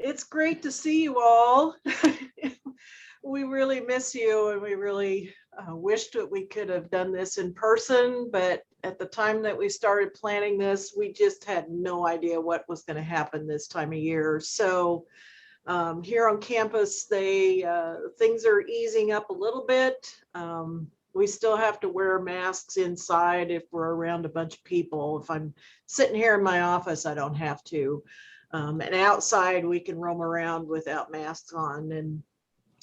It's great to see you all. We really miss you, and we really wished that we could have done this in person, but at the time that we started planning this, we just had no idea what was going to happen this time of year. So here on campus, things are easing up a little bit. We still have to wear masks inside if we're around a bunch of people. If I'm sitting here in my office, I don't have to. And outside, we can roam around without masks on.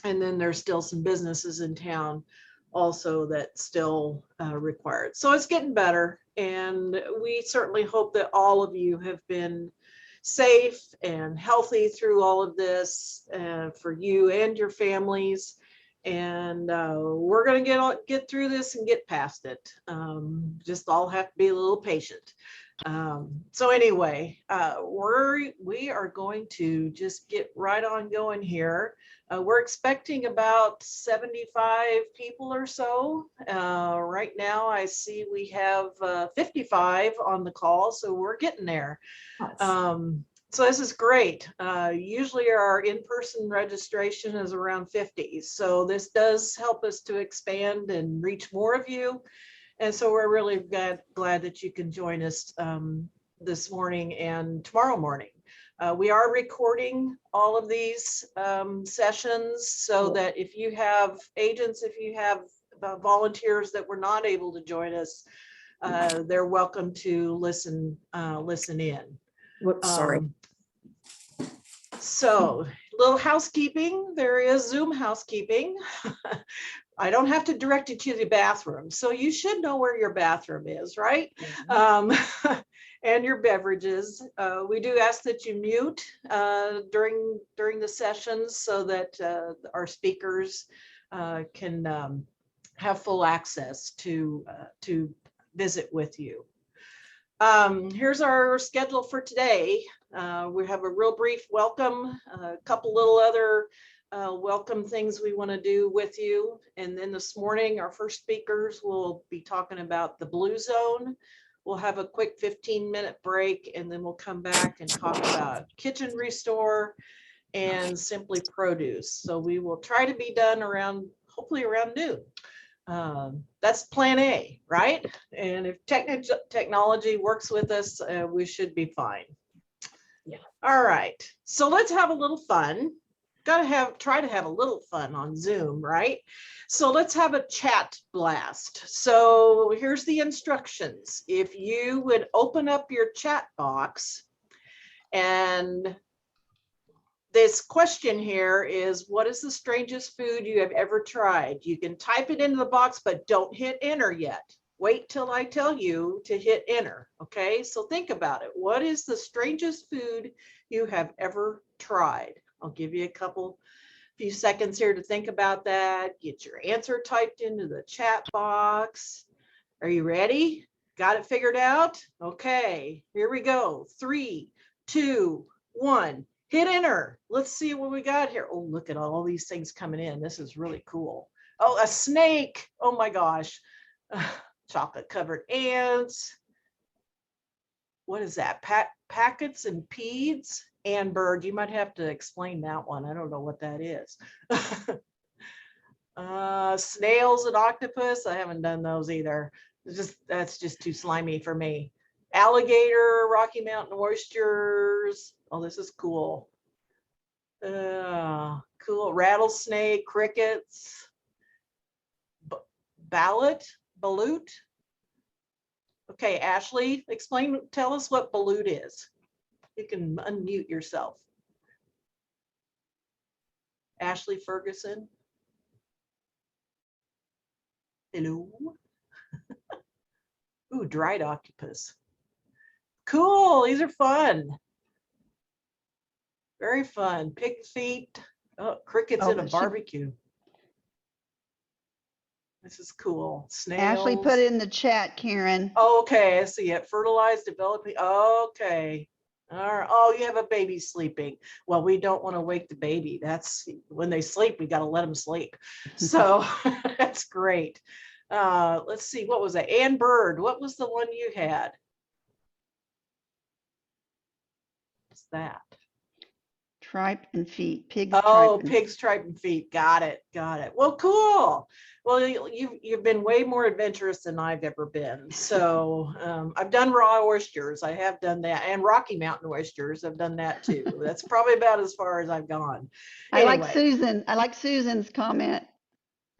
And then there's still some businesses in town also that still require it. So it's getting better. And we certainly hope that all of you have been safe and healthy through all of this for you and your families. And we're going to get through this and get past it. Just all have to be a little patient. So anyway, we are going to just get right on going here. We're expecting about 75 people or so. Right now, I see we have 55 on the call, so we're getting there. So this is great. Usually our in-person registration is around 50. So this does help us to expand and reach more of you. And so we're really glad that you can join us this morning and tomorrow morning. We are recording all of these sessions so that if you have agents, if you have volunteers that were not able to join us, they're welcome to listen in. Whoops, sorry. So little housekeeping, there is Zoom housekeeping. I don't have to direct you to the bathroom, so you should know where your bathroom is, right? Mm-hmm. And your beverages. We do ask that you mute during the sessions so that our speakers can have full access to visit with you. Here's our schedule for today. We have a real brief welcome, a couple little other welcome things we want to do with you. And then this morning, our first speakers will be talking about the Blue Zone. We'll have a quick 15-minute break, and then we'll come back and talk about Kitchen Restore and Simply Produce. So we will try to be done hopefully around noon. That's plan A, right? And if technology works with us, we should be fine. Yeah. All right. So let's have a little fun. Try to have a little fun on Zoom, right? So let's have a chat blast. So here's the instructions. If you would open up your chat box, and this question here is, what is the strangest food you have ever tried? You can type it into the box, but don't hit enter yet. Wait till I tell you to hit enter, okay? So think about it. What is the strangest food you have ever tried? I'll give you a few seconds here to think about that. Get your answer typed into the chat box. Are you ready? Got it figured out? Okay, here we go. 3, 2, 1. Hit enter. Let's see what we got here. Oh, look at all these things coming in. This is really cool. Oh, a snake. Oh my gosh. Chocolate covered ants. What is that? Packets and peas and bird. You might have to explain that one. I don't know what that is. Snails and octopus. I haven't done those either. That's just too slimy for me. Alligator, Rocky Mountain oysters. Oh, this is cool. Cool. Rattlesnake, crickets. Balut. Okay, Ashley, tell us what balut is. You can unmute yourself. Ashley Ferguson. Hello. Ooh, dried octopus. Cool, these are fun. Very fun. Pig feet. Oh, crickets in a barbecue. This is cool. Snails. Ashley put it in the chat, Karen. Okay, I see it. Fertilized, developing. Okay. All right. Oh, you have a baby sleeping. Well, we don't want to wake the baby. That's when they sleep, we got to let them sleep. So that's great. Let's see. What was that? Ann Bird. What was the one you had? What's that? Tripe and feet. Pig's Oh, tripe and pigs, tripe, and feet. Got it. Got it. Well, cool. Well, you've been way more adventurous than I've ever been. So I've done raw oysters. I have done that, and Rocky Mountain oysters. I've done that too. That's probably about as far as I've gone. I like Anyway, Susan. I like Susan's comment.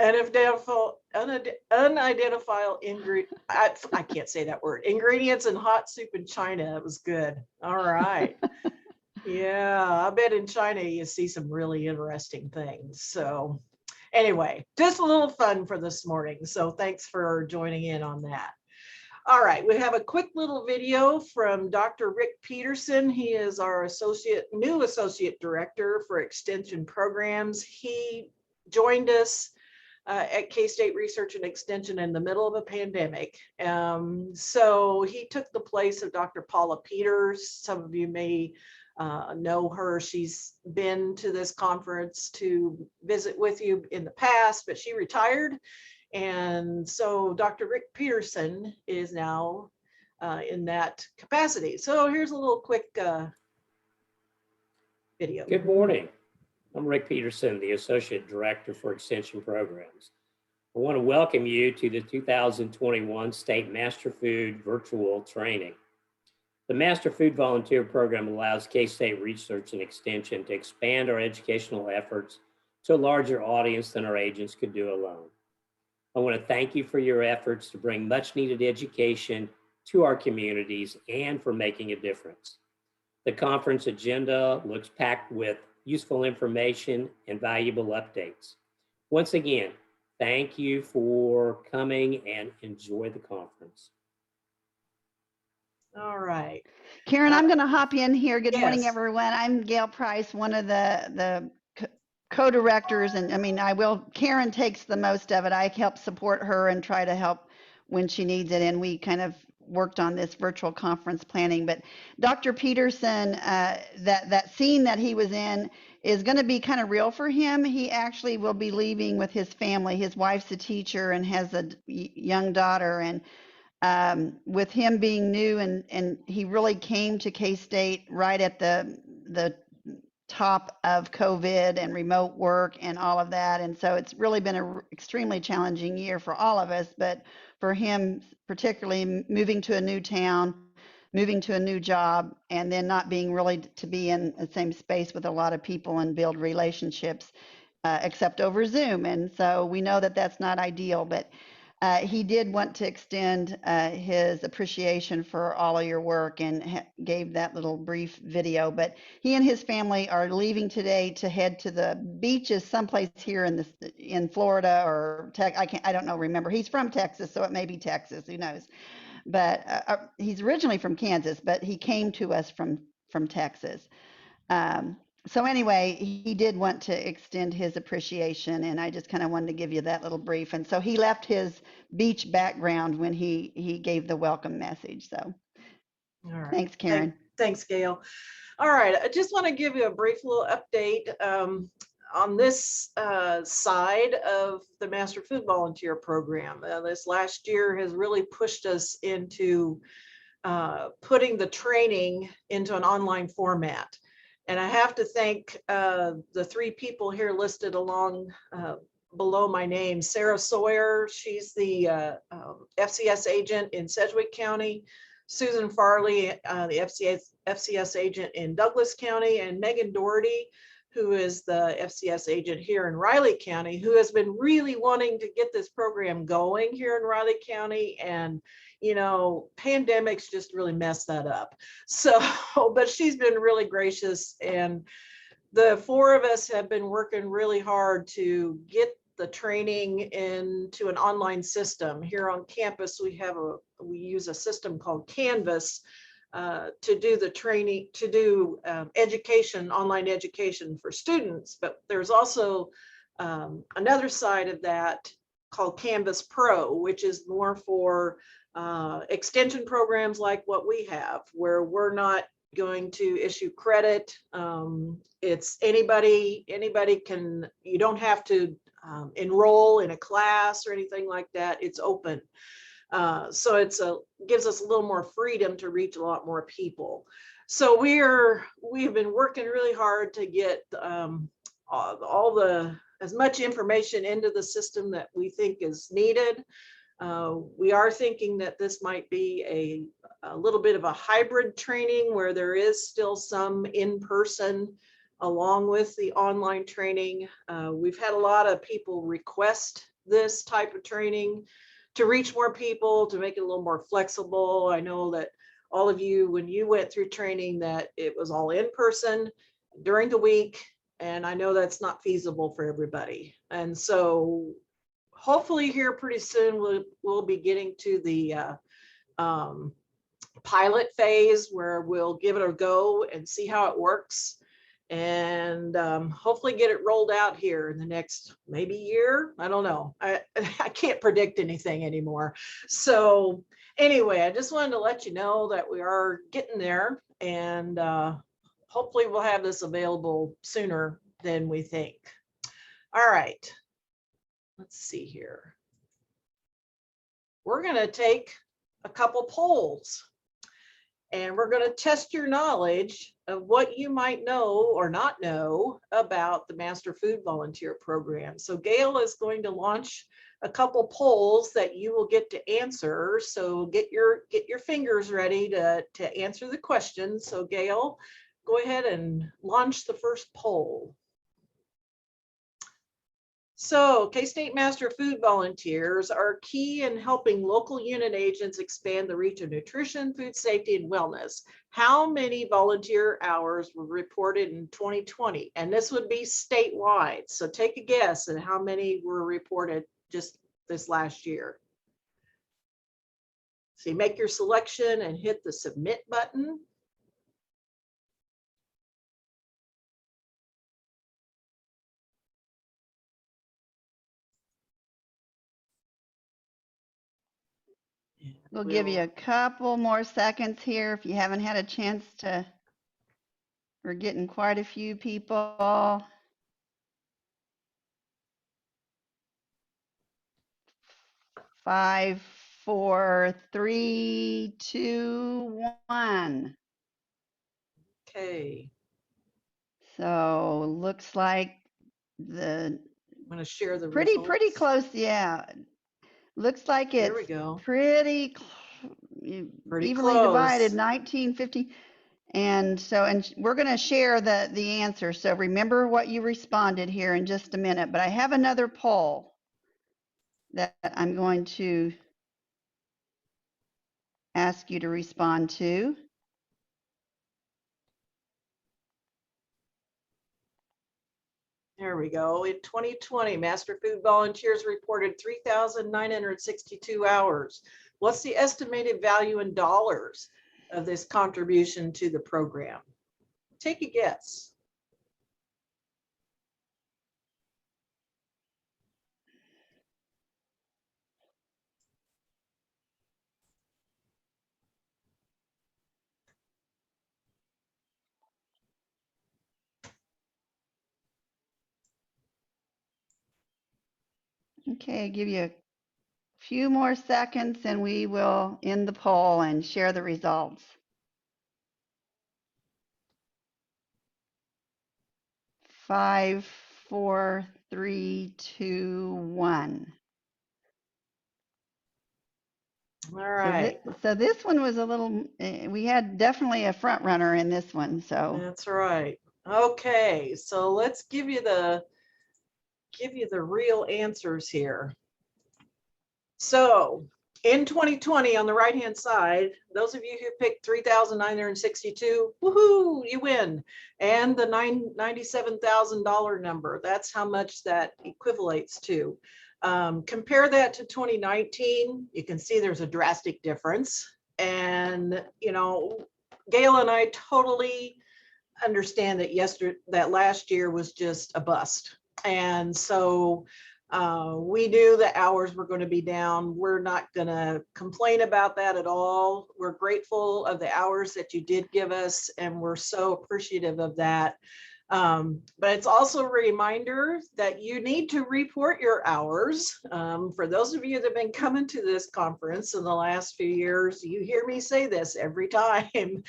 unidentifiable ingredient. I can't say that word. Ingredients in hot soup in China. It was good. All right. Yeah, I bet in China you see some really interesting things. So anyway, just a little fun for this morning. So thanks for joining in on that. All right, we have a quick little video from Dr. Rick Peterson. He is our new associate director for extension programs. He joined us at K-State Research and Extension in the middle of a pandemic. So he took the place of Dr. Paula Peters. Some of you may know her. She's been to this conference to visit with you in the past, but she retired. And so Dr. Rick Peterson is now in that capacity. So here's a little quick video. Good morning. I'm Rick Peterson, the Associate Director for Extension Programs. I want to welcome you to the 2021 State Master Food Virtual Training. The Master Food Volunteer Program allows K-State Research and Extension to expand our educational efforts to a larger audience than our agents could do alone. I want to thank you for your efforts to bring much needed education to our communities and for making a difference. The conference agenda looks packed with useful information and valuable updates. Once again, thank you for coming and enjoy the conference. All right. Karen, I'm going to hop in here. Good morning, Yes. everyone. I'm Gail Price, one of the co-directors, and I mean, Karen takes the most of it. I help support her and try to help when she needs it, and we kind of worked on this virtual conference planning. But Dr. Peterson, that scene that he was in is going to be kind of real for him. He actually will be leaving with his family. His wife's a teacher and has a young daughter, and with him being new, and he really came to K-State right at the top of COVID and remote work and all of that. And so it's really been an extremely challenging year for all of us, but for him, particularly moving to a new town, moving to a new job, and then not being really to be in the same space with a lot of people and build relationships, except over Zoom. And so we know that that's not ideal, but he did want to extend his appreciation for all of your work and gave that little brief video. But he and his family are leaving today to head to the beaches someplace here in Florida or I don't know. Remember, he's from Texas, so it may be Texas. Who knows? But he's originally from Kansas, but he came to us from Texas. So anyway, he did want to extend his appreciation, and I just kind of wanted to give you that little brief. And so he left his beach background when he gave the welcome message. So All right. Thanks, Karen. Thanks, Gail. All right, I just want to give you a brief little update on this side of the Master Food Volunteer Program. This last year has really pushed us into putting the training into an online format. And I have to thank the three people here listed along below my name. Sarah Sawyer, she's the FCS agent in Sedgwick County. Susan Farley, the FCS agent in Douglas County, and Megan Doherty, who is the FCS agent here in Riley County, who has been really wanting to get this program going here in Riley County. And you know, pandemics just really messed that up. So, but she's been really gracious, and the four of us have been working really hard to get the training into an online system. Here on campus, we use a system called Canvas to do the training, to do education, online education for students. But there's also another side of that called Canvas Pro, which is more for extension programs like what we have, where we're not going to issue credit. It's anybody can, you don't have to enroll in a class or anything like that. It's open. So gives us a little more freedom to reach a lot more people. So we've been working really hard to get as much information into the system that we think is needed. We are thinking that this might be a little bit of a hybrid training where there is still some in-person along with the online training. We've had a lot of people request this type of training to reach more people, to make it a little more flexible. I know that all of you, when you went through training, that it was all in person during the week. And I know that's not feasible for everybody. And so hopefully here pretty soon, we'll be getting to the pilot phase where we'll give it a go and see how it works. And hopefully get it rolled out here in the next maybe year. I don't know. I can't predict anything anymore. So anyway, I just wanted to let you know that we are getting there, and hopefully we'll have this available sooner than we think. All right, let's see here. We're going to take a couple polls, and we're going to test your knowledge of what you might know or not know about the Master Food Volunteer Program. So Gail is going to launch a couple polls that you will get to answer. So get your fingers ready to answer the questions. So Gail, go ahead and launch the first poll. So K-State Master Food Volunteers are key in helping local unit agents expand the reach of nutrition, food safety, and wellness. How many volunteer hours were reported in 2020? And this would be statewide. So take a guess at how many were reported just this last year. So you make your selection and hit the submit button. We'll give you a couple more seconds here if you haven't had a chance to. We're getting quite a few people. 5, 4, 3, 2, 1. Okay. So looks like I'm going to share the pretty results. close. Yeah. Looks like There we it's go. pretty evenly divided, 1950. And so, we're going to share the answer. So remember what you responded here in just a minute, but I have another poll that I'm going to ask you to respond to. There we go. In 2020, Master Food Volunteers reported 3,962 hours. What's the estimated value in dollars of this contribution to the program? Take a guess. Okay, give you a few more seconds and we will end the poll and share the results. 5, 4, 3, 2, 1. All right. So this one was a little, we had definitely a front runner in this one. So that's right. Okay, so let's give you the real answers here. So in 2020, on the right-hand side, those of you who picked 3,962, woohoo, you win. And the $97,000 number, that's how much that equivalates to. Compare that to 2019, you can see there's a drastic difference. And, you know, Gail and I totally understand that last year was just a bust. And so we knew the hours were going to be down. We're not going to complain about that at all. We're grateful of the hours that you did give us, and we're so appreciative of that. But it's also a reminder that you need to report your hours. For those of you that have been coming to this conference in the last few years, you hear me say this every time,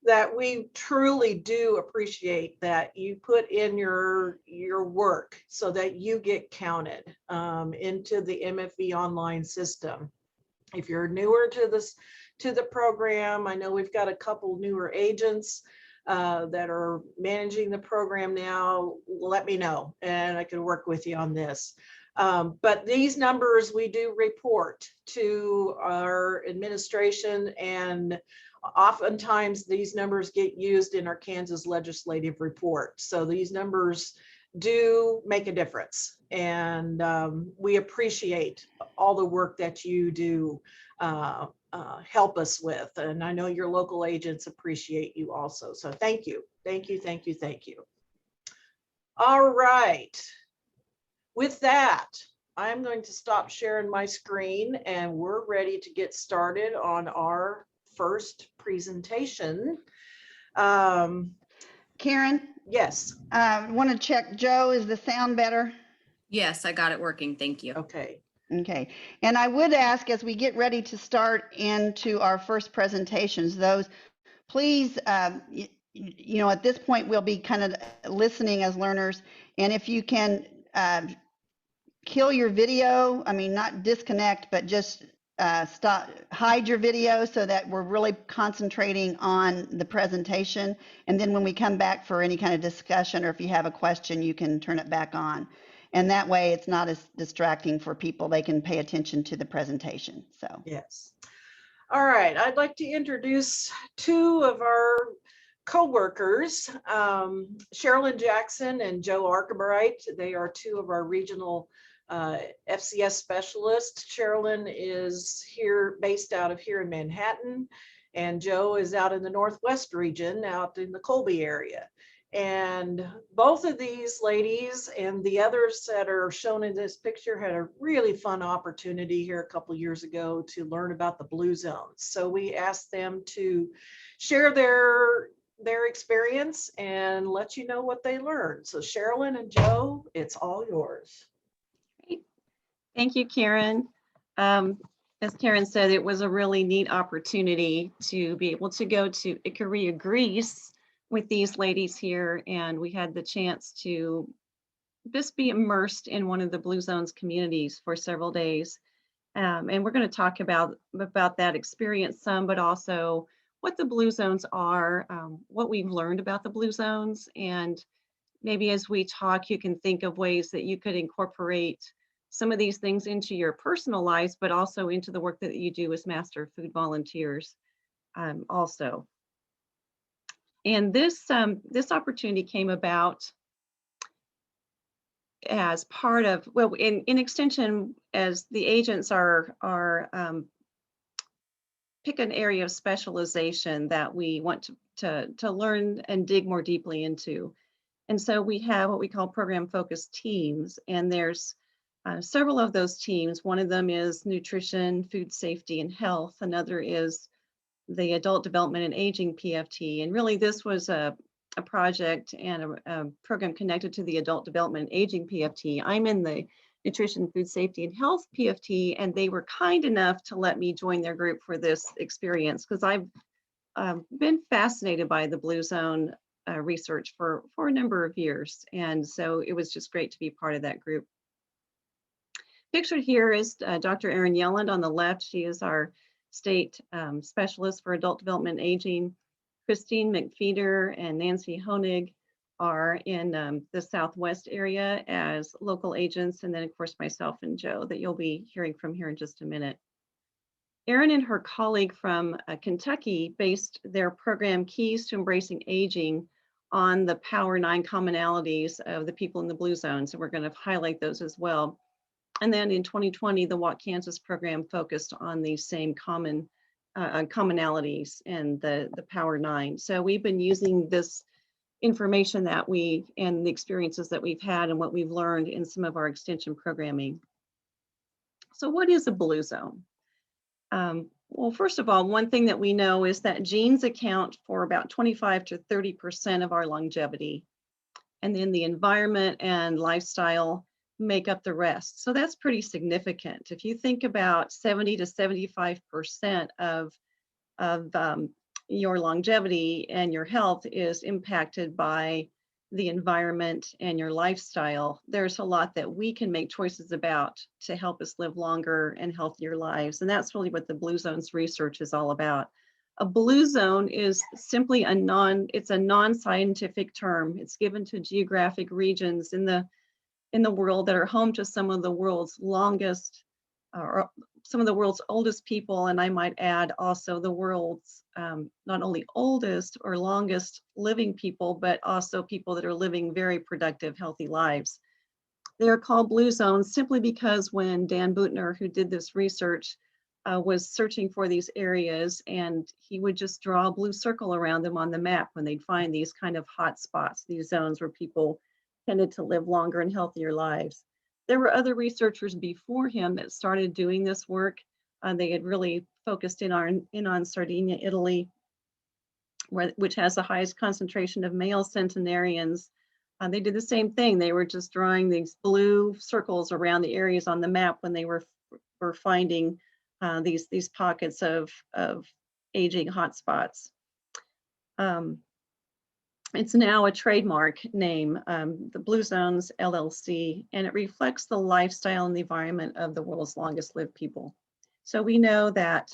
that we truly do appreciate that you put in your work so that you get counted into the MFV Online system. If you're newer to the program, I know we've got a couple newer agents that are managing the program now. Let me know and I can work with you on this. But these numbers we do report to our administration, and oftentimes these numbers get used in our Kansas legislative report. So these numbers do make a difference, and we appreciate all the work that you do help us with. And I know your local agents appreciate you also. So thank you, thank you, thank you, thank you. All right. With that, I'm going to stop sharing my screen and we're ready to get started on our first presentation. Karen? Yes. Want to check, Joe, is the sound better? Yes, I got it working. Thank you. Okay. Okay. And I would ask, as we get ready to start into our first presentations, those, please, you know, at this point, we'll be kind of listening as learners. And if you can kill your video, I mean, not disconnect, but just hide your video so that we're really concentrating on the presentation. And then when we come back for any kind of discussion, or if you have a question, you can turn it back on. And that way it's not as distracting for people. They can pay attention to the presentation. So yes. All right, I'd like to introduce two of our co-workers, Sherilyn Jackson and Joe Arkabright. They are two of our regional FCS specialists. Sherilyn is based out of here in Manhattan, and Joe is out in the Northwest region, out in the Colby area. And both of these ladies and the others that are shown in this picture had a really fun opportunity here a couple of years ago to learn about the Blue Zones. So we asked them to share their experience and let you know what they learned. So Sherilyn and Joe, it's all yours. Great. Thank you, Karen. As Karen said, it was a really neat opportunity to be able to go to Ikaria, Greece with these ladies here, and we had the chance to just be immersed in one of the Blue Zones communities for several days. And we're going to talk about that experience some, but also what the Blue Zones are, what we've learned about the Blue Zones, and maybe as we talk, you can think of ways that you could incorporate some of these things into your personal lives, but also into the work that you do as Master Food Volunteers also. And this opportunity came about as part of, well, in extension, as the agents are pick an area of specialization that we want to learn and dig more deeply into. And so we have what we call program focused teams, and there's several of those teams. One of them is nutrition, food safety, and health. Another is the Adult Development and Aging PFT. And really this was a project and a program connected to the Adult Development and Aging PFT. I'm in the Nutrition, Food Safety, and Health PFT, and they were kind enough to let me join their group for this experience because I've been fascinated by the Blue Zone research for a number of years. And so it was just great to be part of that group. Pictured here is Dr. Erin Yelland on the left. She is our state specialist for adult development and aging. Christine McFeeder and Nancy Honig are in the Southwest area as local agents. And then of course, myself and Joe that you'll be hearing from here in just a minute. Erin and her colleague from Kentucky based their program Keys to Embracing Aging on the Power 9 commonalities of the people in the Blue Zones. And we're going to highlight those as well. And then in 2020, the Walk Kansas program focused on these same commonalities and the Power 9. So we've been using this information that and the experiences that we've had and what we've learned in some of our extension programming. So what is a Blue Zone? Well, first of all, one thing that we know is that genes account for about 25 to 30% of our longevity. and then the environment and lifestyle make up the rest. So that's pretty significant. If you think about 70 to 75% of your longevity and your health is impacted by the environment and your lifestyle, there's a lot that we can make choices about to help us live longer and healthier lives. And that's really what the Blue Zones research is all about. A blue zone is simply it's a non-scientific term. It's given to geographic regions in the world that are home to some of the world's longest, or some of the world's oldest people, and I might add also the world's not only oldest or longest living people, but also people that are living very productive, healthy lives. They are called blue zones simply because when Dan Buettner, who did this research, was searching for these areas, and he would just draw a blue circle around them on the map when they'd find these kind of hot spots, these zones where people tended to live longer and healthier lives. There were other researchers before him that started doing this work. They had really focused in on Sardinia, Italy, which has the highest concentration of male centenarians. They did the same thing. They were just drawing these blue circles around the areas on the map when they were finding these pockets of aging hotspots. It's now a trademark name, the Blue Zones LLC, and it reflects the lifestyle and the environment of the world's longest lived people. So we know that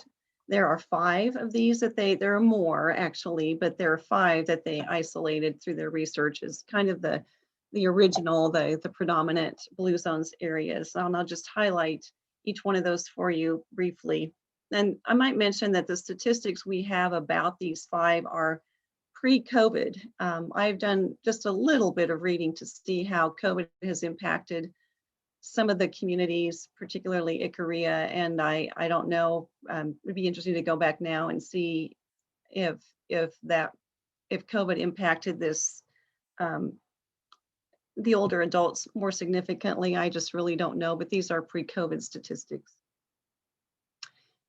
there are 5 of these there are more actually, but there are 5 that they isolated through their research as kind of the original, the predominant Blue Zones areas. And I'll just highlight each one of those for you briefly. And I might mention that the statistics we have about these 5 are pre-COVID. I've done just a little bit of reading to see how COVID has impacted some of the communities, particularly Ikaria, and I don't know, it'd be interesting to go back now and see if COVID impacted this, the older adults more significantly. I just really don't know, but these are pre-COVID statistics.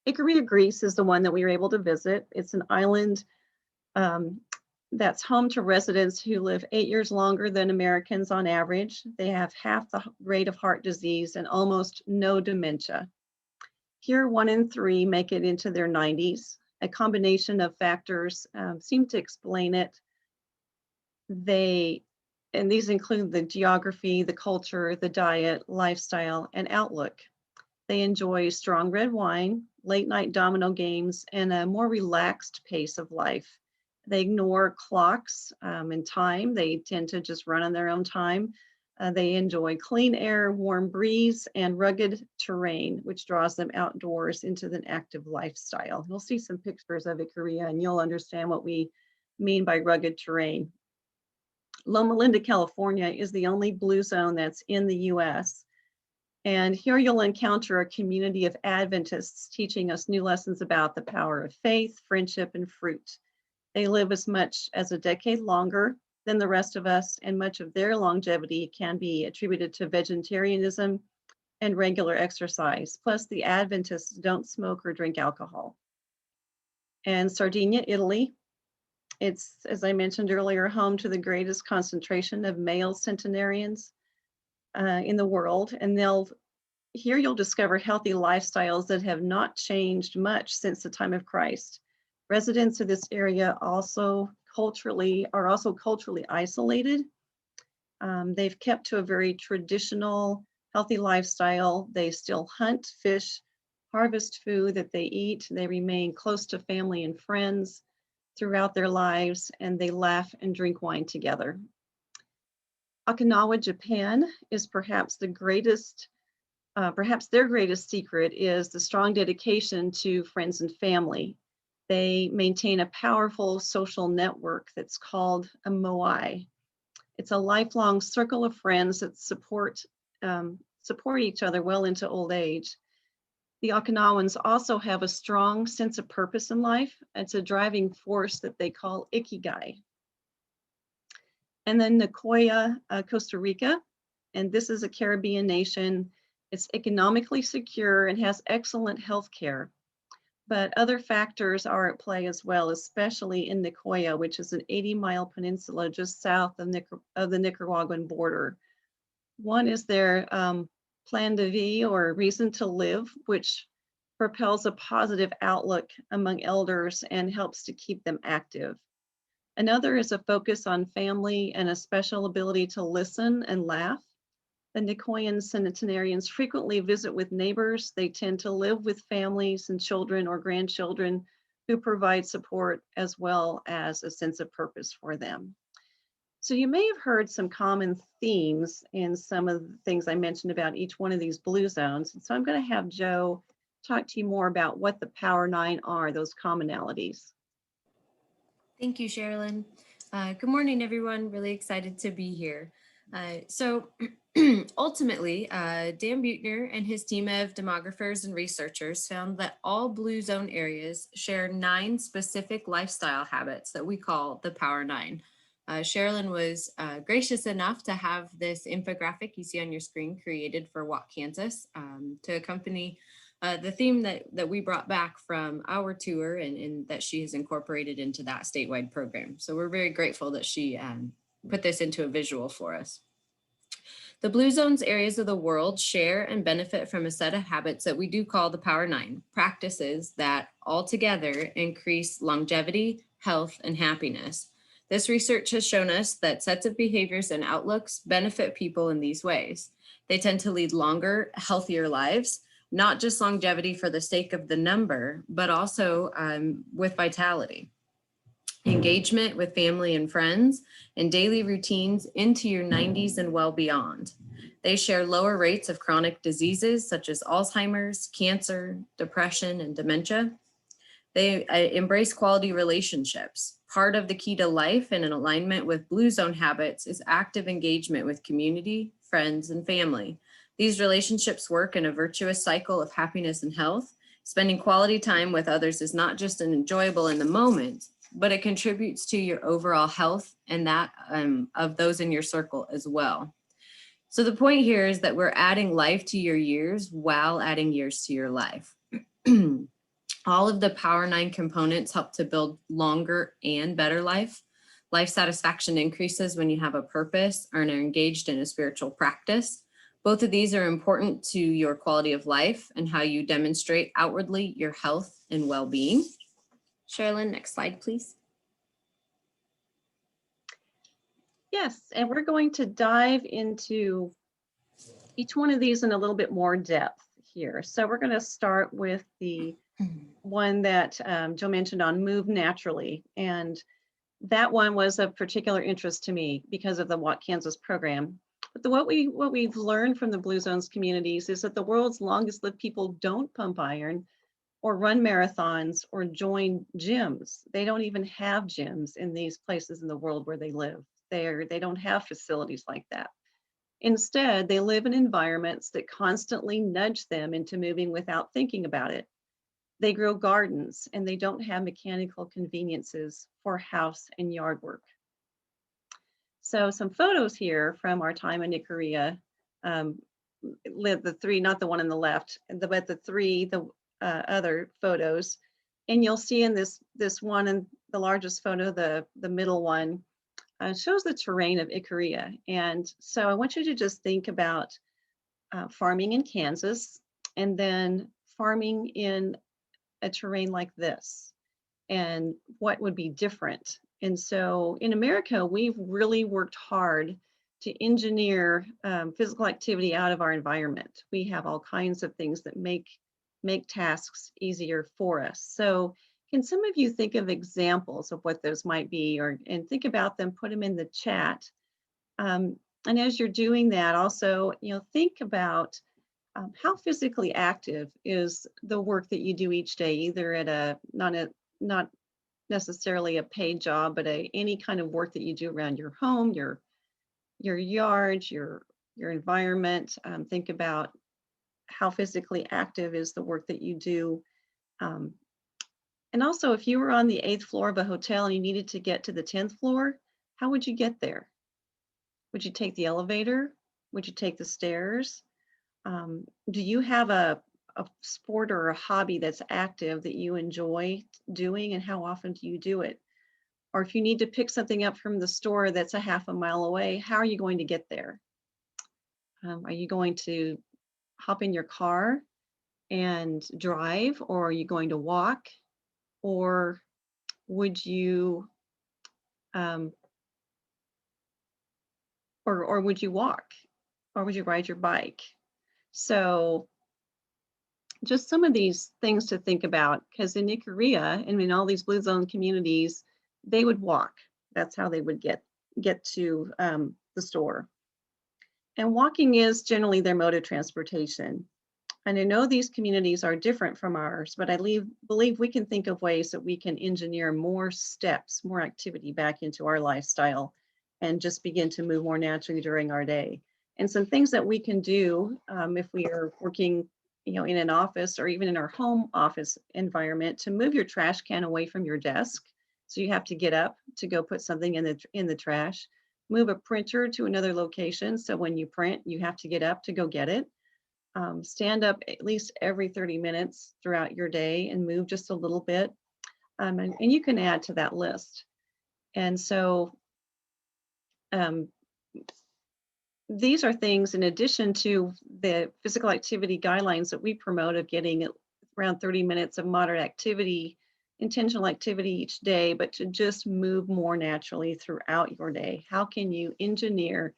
Ikaria, Greece is the one that we were able to visit. It's an island that's home to residents who live 8 years longer than Americans on average. They have half the rate of heart disease and almost no dementia. Here, 1 in 3 make it into their 90s. A combination of factors seem to explain it. And these include the geography, the culture, the diet, lifestyle, and outlook. They enjoy strong red wine, late night domino games, and a more relaxed pace of life. They ignore clocks and time. They tend to just run on their own time. They enjoy clean air, warm breeze, and rugged terrain, which draws them outdoors into an active lifestyle. You'll see some pictures of Ikaria and you'll understand what we mean by rugged terrain. Loma Linda, California is the only blue zone that's in the US. And here you'll encounter a community of Adventists teaching us new lessons about the power of faith, friendship, and fruit. They live as much as a decade longer than the rest of us, and much of their longevity can be attributed to vegetarianism and regular exercise. Plus, the Adventists don't smoke or drink alcohol. And Sardinia, Italy, it's, as I mentioned earlier, home to the greatest concentration of male centenarians in the world. And here you'll discover healthy lifestyles that have not changed much since the time of Christ. Residents of this area are also culturally isolated. They've kept to a very traditional, healthy lifestyle. They still hunt, fish, harvest food that they eat. They remain close to family and friends throughout their lives, and they laugh and drink wine together. Okinawa, Japan is perhaps their greatest secret is the strong dedication to friends and family. They maintain a powerful social network that's called a moai. It's a lifelong circle of friends that support each other well into old age. The Okinawans also have a strong sense of purpose in life. It's a driving force that they call ikigai. And then Nicoya, Costa Rica, and this is a Caribbean nation. It's economically secure and has excellent health care. But other factors are at play as well, especially in Nicoya, which is an 80-mile peninsula just south of the Nicaraguan border. One is their plan de vie, or reason to live, which propels a positive outlook among elders and helps to keep them active. Another is a focus on family and a special ability to listen and laugh. The Nicoyan centenarians frequently visit with neighbors. They tend to live with families and children or grandchildren who provide support as well as a sense of purpose for them. So you may have heard some common themes in some of the things I mentioned about each one of these blue zones. And so I'm going to have Joe talk to you more about what the Power 9 are, those commonalities. Thank you, Sherilyn. Good morning, everyone. Really excited to be here. So ultimately, Dan Buechner and his team of demographers and researchers found that all blue zone areas share 9 specific lifestyle habits that we call the Power 9. Sherilyn was gracious enough to have this infographic you see on your screen created for Walk Kansas to accompany the theme that we brought back from our tour and that she has incorporated into that statewide program. So we're very grateful that she put this into a visual for us. The Blue Zones areas of the world share and benefit from a set of habits that we do call the Power 9, practices that altogether increase longevity, health, and happiness. This research has shown us that sets of behaviors and outlooks benefit people in these ways. They tend to lead longer, healthier lives, not just longevity for the sake of the number, but also with vitality. Engagement with family and friends, and daily routines into your 90s and well beyond. They share lower rates of chronic diseases such as Alzheimer's, cancer, depression, and dementia. They embrace quality relationships. Part of the key to life and in alignment with Blue Zone habits is active engagement with community, friends, and family. These relationships work in a virtuous cycle of happiness and health. Spending quality time with others is not just enjoyable in the moment, but it contributes to your overall health and that of those in your circle as well. So the point here is that we're adding life to your years while adding years to your life. All of the Power 9 components help to build longer and better life. Life satisfaction increases when you have a purpose or are engaged in a spiritual practice. Both of these are important to your quality of life and how you demonstrate outwardly your health and well-being. Sherilyn, next slide, please. Yes, and we're going to dive into each one of these in a little bit more depth here. So we're going to start with the one that Joe mentioned on Move Naturally. And that one was of particular interest to me because of the Walk Kansas program. But what we've learned from the Blue Zones communities is that the world's longest lived people don't pump iron or run marathons or join gyms. They don't even have gyms in these places in the world where they live. They don't have facilities like that. Instead, they live in environments that constantly nudge them into moving without thinking about it. They grow gardens and they don't have mechanical conveniences for house and yard work. So some photos here from our time in Nicoria, the 3, not the one on the left, but the 3, other photos. And you'll see in this one, and the largest photo, the middle one, shows the terrain of Icaria. And so I want you to just think about farming in Kansas and then farming in a terrain like this and what would be different. And so in America, we've really worked hard to engineer physical activity out of our environment. We have all kinds of things that make tasks easier for us. So can some of you think of examples of what those might be, and think about them, put them in the chat. And as you're doing that, also, think about how physically active is the work that you do each day, either at not necessarily a paid job, but any kind of work that you do around your home, your yard, your environment. Think about how physically active is the work that you do. And also, if you were on the 8th floor of a hotel and you needed to get to the 10th floor, how would you get there? Would you take the elevator? Would you take the stairs? Do you have a a sport or a hobby that's active that you enjoy doing, and how often do you do it? Or if you need to pick something up from the store that's a half a mile away, how are you going to get there? Are you going to hop in your car and drive, or are you going to walk, or would you um, or would you walk, or would you ride your bike? So just some of these things to think about, because in Ikaria and in all these blue zone communities, they would walk. That's how they would get to the store. And walking is generally their mode of transportation. And I know these communities are different from ours, but I believe we can think of ways that we can engineer more steps, more activity back into our lifestyle, and just begin to move more naturally during our day. And some things that we can do if we are working, in an office or even in our home office environment, to move your trash can away from your desk. So you have to get up to go put something in the trash. Move a printer to another location. So when you print, you have to get up to go get it. Stand up at least every 30 minutes throughout your day and move just a little bit. And you can add to that list. And so these are things in addition to the physical activity guidelines that we promote of getting around 30 minutes of moderate activity, intentional activity each day, but to just move more naturally throughout your day. How can you engineer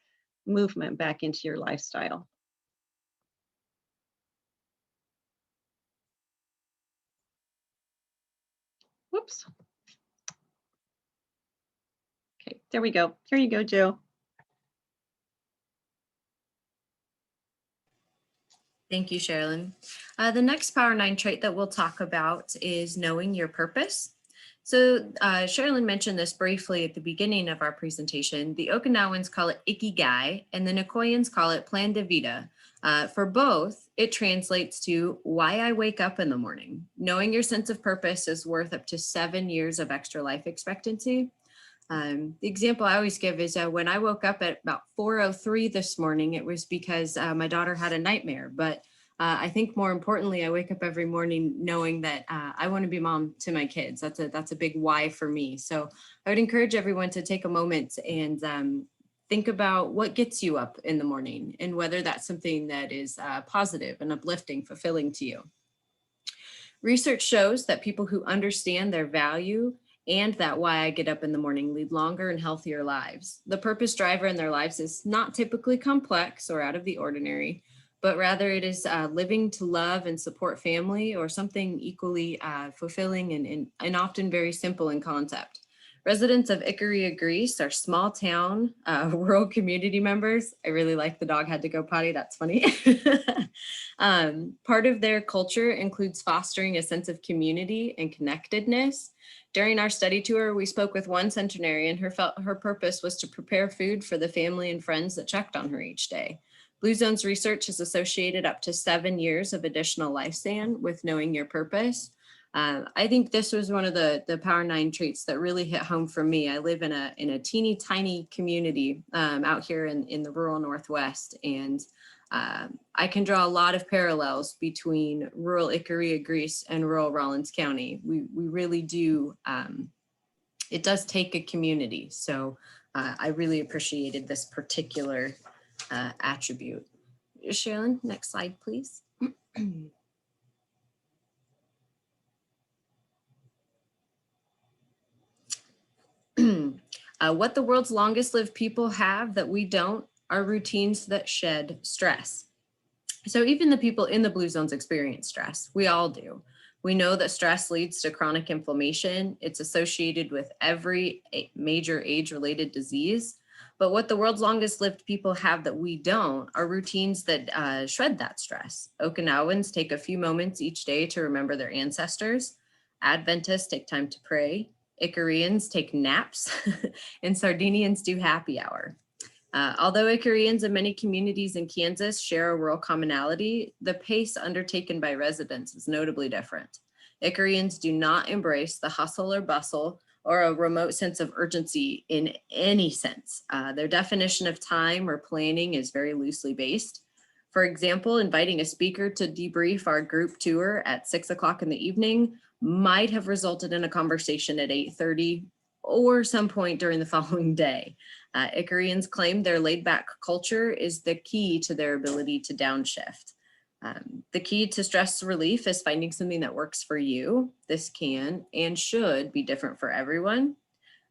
movement back into your lifestyle? Whoops. Okay, there we go. Here you go, Joe. Thank you, Sherilyn. The next Power 9 trait that we'll talk about is knowing your purpose. So Sherilyn mentioned this briefly at the beginning of our presentation. The Okinawans call it Ikigai, and the Nicoyans call it Plan de Vida. For both, it translates to why I wake up in the morning. Knowing your sense of purpose is worth up to 7 years of extra life expectancy. The example I always give is when I woke up at about 4:03 this morning, it was because my daughter had a nightmare. But I think more importantly, I wake up every morning knowing that I want to be mom to my kids. That's a big why for me. So I would encourage everyone to take a moment and think about what gets you up in the morning and whether that's something that is positive and uplifting, fulfilling to you. Research shows that people who understand their value and that why I get up in the morning lead longer and healthier lives. The purpose driver in their lives is not typically complex or out of the ordinary, but rather it is living to love and support family, or something equally fulfilling and often very simple in concept. Residents of Ikaria, Greece are small town, rural community members. I really like the dog had to go potty, that's funny. Part of their culture includes fostering a sense of community and connectedness. During our study tour, we spoke with one centenarian who felt her purpose was to prepare food for the family and friends that checked on her each day. Blue Zone's research has associated up to 7 years of additional lifespan with knowing your purpose. I think this was one of the Power 9 traits that really hit home for me. I live in a teeny tiny community out here in the rural Northwest, and I can draw a lot of parallels between rural Ikaria, Greece and rural Rawlins County. We really do, it does take a community. So I really appreciated this particular attribute. Sherilyn, next slide, please. What the world's longest lived people have that we don't are routines that shed stress. So even the people in the blue zones experience stress. We all do. We know that stress leads to chronic inflammation. It's associated with every major age-related disease. But what the world's longest lived people have that we don't are routines that shred that stress. Okinawans take a few moments each day to remember their ancestors. Adventists take time to pray. Icarians take naps, and Sardinians do happy hour. Although Icarians in many communities in Kansas share a rural commonality, the pace undertaken by residents is notably different. Icarians do not embrace the hustle or bustle or a remote sense of urgency in any sense. Their definition of time or planning is very loosely based. For example, inviting a speaker to debrief our group tour at 6 o'clock in the evening might have resulted in a conversation at 8:30 or some point during the following day. Icarians claim their laid-back culture is the key to their ability to downshift. The key to stress relief is finding something that works for you. This can and should be different for everyone.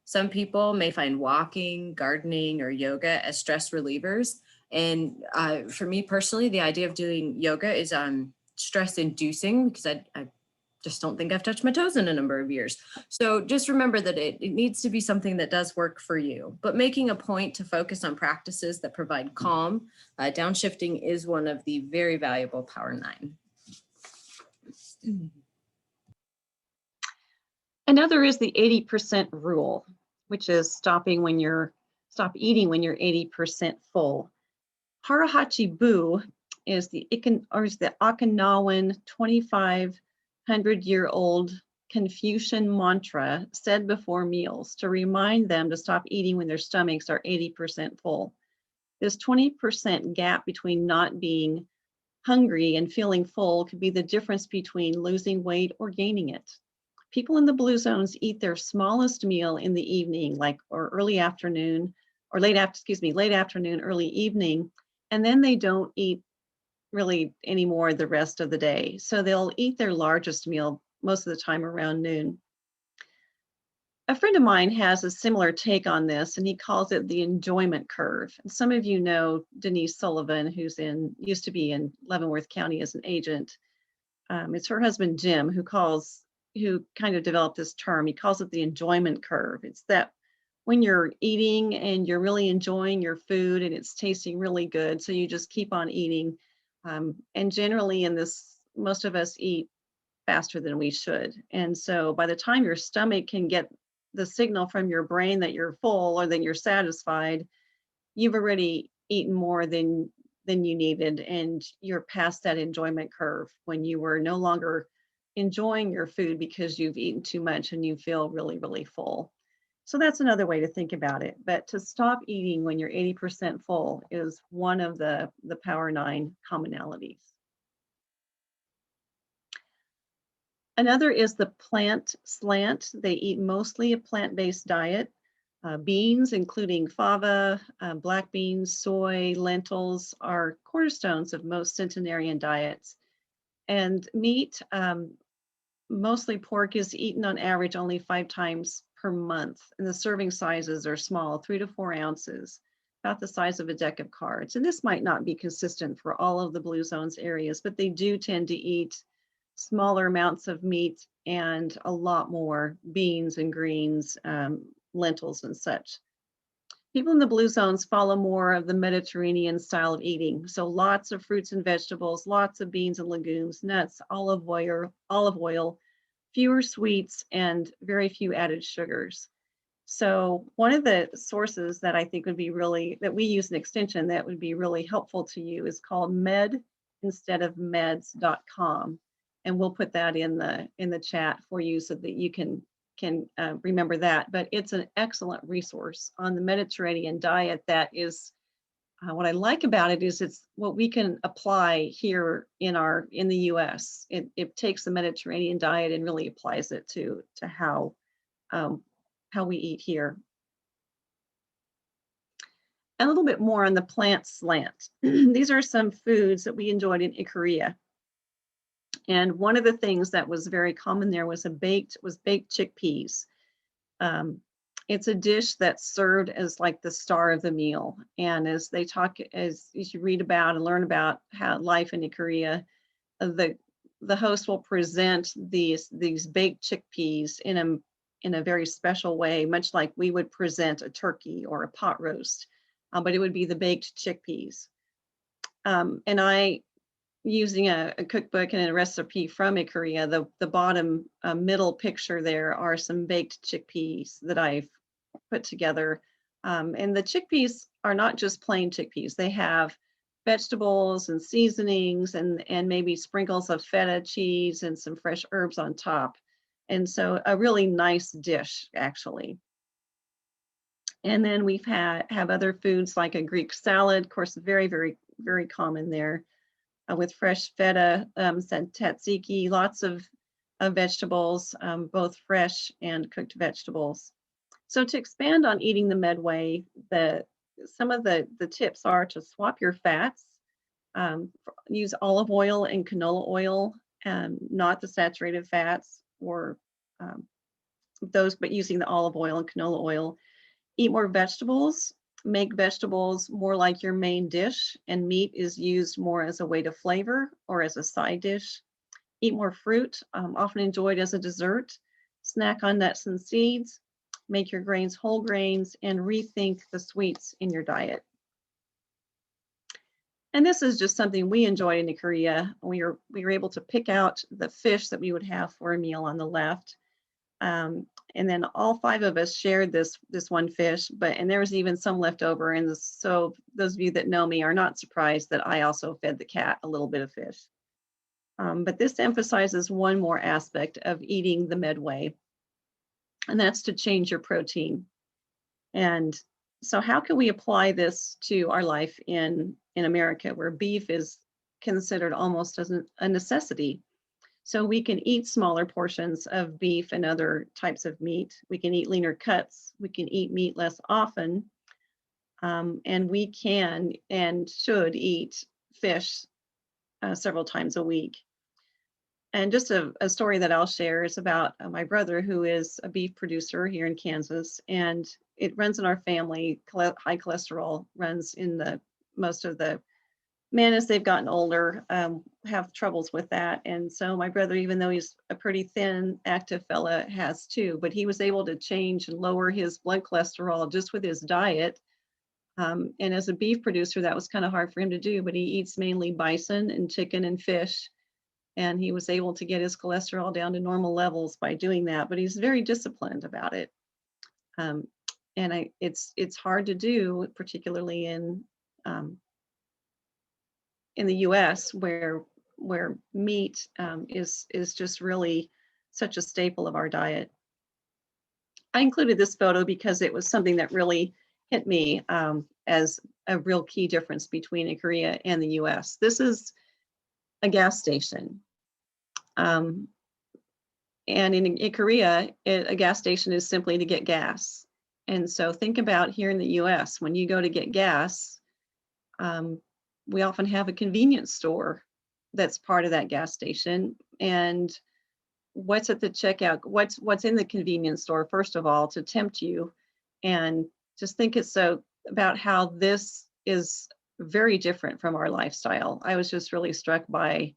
Some people may find walking, gardening, or yoga as stress relievers. And for me personally, the idea of doing yoga is stress inducing because I just don't think I've touched my toes in a number of years. So just remember that it needs to be something that does work for you, but making a point to focus on practices that provide calm. Downshifting is one of the very valuable Power 9. Another is the 80% rule, which is stop eating when you're 80% full. Harahachi-bu is the Okinawan 2,500-year-old Confucian mantra said before meals to remind them to stop eating when their stomachs are 80% full. This 20% gap between not being hungry and feeling full could be the difference between losing weight or gaining it. People in the blue zones eat their smallest meal in the evening, or late afternoon, early evening, and then they don't eat really anymore the rest of the day. So they'll eat their largest meal most of the time around noon. A friend of mine has a similar take on this, and he calls it the enjoyment curve. And some of you know Denise Sullivan, who's used to be in Leavenworth County as an agent. It's her husband, Jim, who kind of developed this term. He calls it the enjoyment curve. It's that when you're eating and you're really enjoying your food and it's tasting really good, so you just keep on eating. And generally most of us eat faster than we should. And so by the time your stomach can get the signal from your brain that you're full or that you're satisfied, you've already eaten more than you needed, and you're past that enjoyment curve when you were no longer enjoying your food because you've eaten too much and you feel really, really full. So that's another way to think about it. But to stop eating when you're 80% full is one of the Power 9 commonalities. Another is the plant slant. They eat mostly a plant-based diet. Beans, including fava, black beans, soy, lentils, are cornerstones of most centenarian diets. And meat, mostly pork, is eaten on average only 5 times per month. And the serving sizes are small, 3 to 4 ounces, about the size of a deck of cards. And this might not be consistent for all of the Blue Zones areas, but they do tend to eat smaller amounts of meat and a lot more beans and greens, lentils and such. People in the Blue Zones follow more of the Mediterranean style of eating. So lots of fruits and vegetables, lots of beans and legumes, nuts, olive oil, fewer sweets, and very few added sugars. So one of the sources that I think would be that we use an extension that would be really helpful to you is called medinsteadofmeds.com. And we'll put that in the chat for you so that you can remember that. But it's an excellent resource on the Mediterranean diet. That is what I like about it is it's what we can apply here in the US. It takes the Mediterranean diet and really applies it to how we eat here. A little bit more on the plant slant. These are some foods that we enjoyed in Ikaria. And one of the things that was very common there was baked chickpeas. It's a dish that's served as like the star of the meal. And as you read about and learn about how life in Ikaria, the host will present these baked chickpeas in a very special way, much like we would present a turkey or a pot roast, but it would be the baked chickpeas. And using a cookbook and a recipe from Ikaria, the bottom middle picture there are some baked chickpeas that I've put together. And the chickpeas are not just plain chickpeas. They have vegetables and seasonings and maybe sprinkles of feta cheese and some fresh herbs on top. And so a really nice dish, actually. And then we've have other foods like a Greek salad, of course, very, very, very common there, with fresh feta, tzatziki, lots of vegetables, both fresh and cooked vegetables. So to expand on eating the Medway, some of the tips are to swap your fats, use olive oil and canola oil, not the saturated fats or those, but using the olive oil and canola oil. Eat more vegetables, make vegetables more like your main dish, and meat is used more as a way to flavor or as a side dish. Eat more fruit, often enjoyed as a dessert. Snack on nuts and seeds. Make your grains whole grains, and rethink the sweets in your diet. And this is just something we enjoyed in Korea. We were able to pick out the fish that we would have for a meal on the left. And then all 5 of us shared this one fish, and there was even some left over. And so those of you that know me are not surprised that I also fed the cat a little bit of fish. But this emphasizes one more aspect of eating the Medway, and that's to change your protein. And so how can we apply this to our life in America, where beef is considered almost as a necessity? So we can eat smaller portions of beef and other types of meat. We can eat leaner cuts. We can eat meat less often. And we can and should eat fish several times a week. And just a story that I'll share is about my brother, who is a beef producer here in Kansas. And it runs in our family. High cholesterol runs in most of the men as they've gotten older, have troubles with that. And so my brother, even though he's a pretty thin, active fella, has too, but he was able to change and lower his blood cholesterol just with his diet. And as a beef producer, that was kind of hard for him to do, but he eats mainly bison and chicken and fish. And he was able to get his cholesterol down to normal levels by doing that, but he's very disciplined about it. And it's hard to do, particularly in the U.S., where meat is just really such a staple of our diet. I included this photo because it was something that really hit me as a real key difference between Korea and the U.S. This is a gas station. And in Korea, a gas station is simply to get gas. And so think about here in the U.S., when you go to get gas, we often have a convenience store that's part of that gas station. And what's at the checkout? What's in the convenience store, first of all, to tempt you? And just think about how this is very different from our lifestyle. I was just really struck by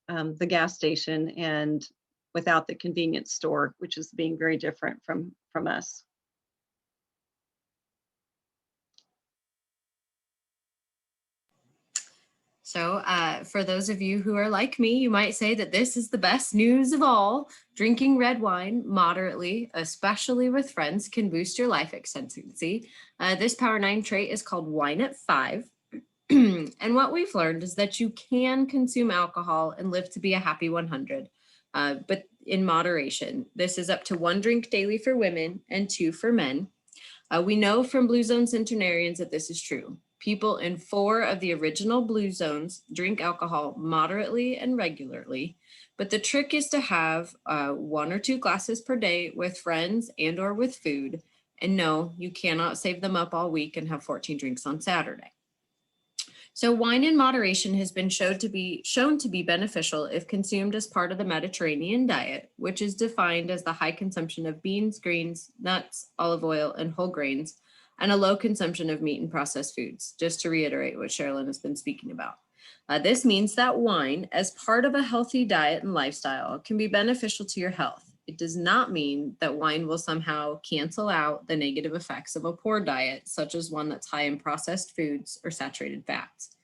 the gas station and without the convenience store, which is being very different from us. So for those of you who are like me, you might say that this is the best news of all. Drinking red wine moderately, especially with friends, can boost your life expectancy. This Power 9 trait is called Wine at 5. And what we've learned is that you can consume alcohol and live to be a happy 100, but in moderation. This is up to 1 drink daily for women and 2 for men. We know from Blue Zone centenarians that this is true. People in 4 of the original Blue Zones drink alcohol moderately and regularly, but the trick is to have 1 or 2 glasses per day with friends and or with food. And no, you cannot save them up all week and have 14 drinks on Saturday. So wine in moderation has been shown to be beneficial if consumed as part of the Mediterranean diet, which is defined as the high consumption of beans, greens, nuts, olive oil, and whole grains, and a low consumption of meat and processed foods, just to reiterate what Sherilyn has been speaking about. This means that wine, as part of a healthy diet and lifestyle, can be beneficial to your health. It does not mean that wine will somehow cancel out the negative effects of a poor diet, such as one that's high in processed foods or saturated fats.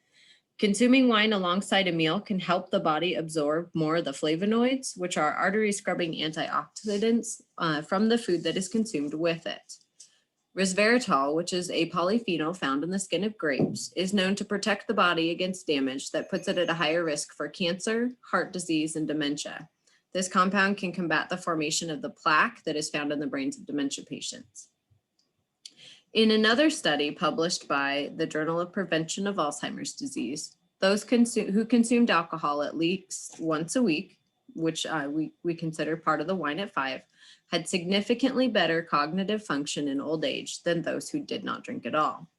Consuming wine alongside a meal can help the body absorb more of the flavonoids, which are artery scrubbing antioxidants from the food that is consumed with it. Resveratrol, which is a polyphenol found in the skin of grapes, is known to protect the body against damage that puts it at a higher risk for cancer, heart disease, and dementia. This compound can combat the formation of the plaque that is found in the brains of dementia patients. In another study published by the Journal of Prevention of Alzheimer's Disease, those who consumed alcohol at least once a week, which we consider part of the wine at 5, had significantly better cognitive function in old age than those who did not drink at all.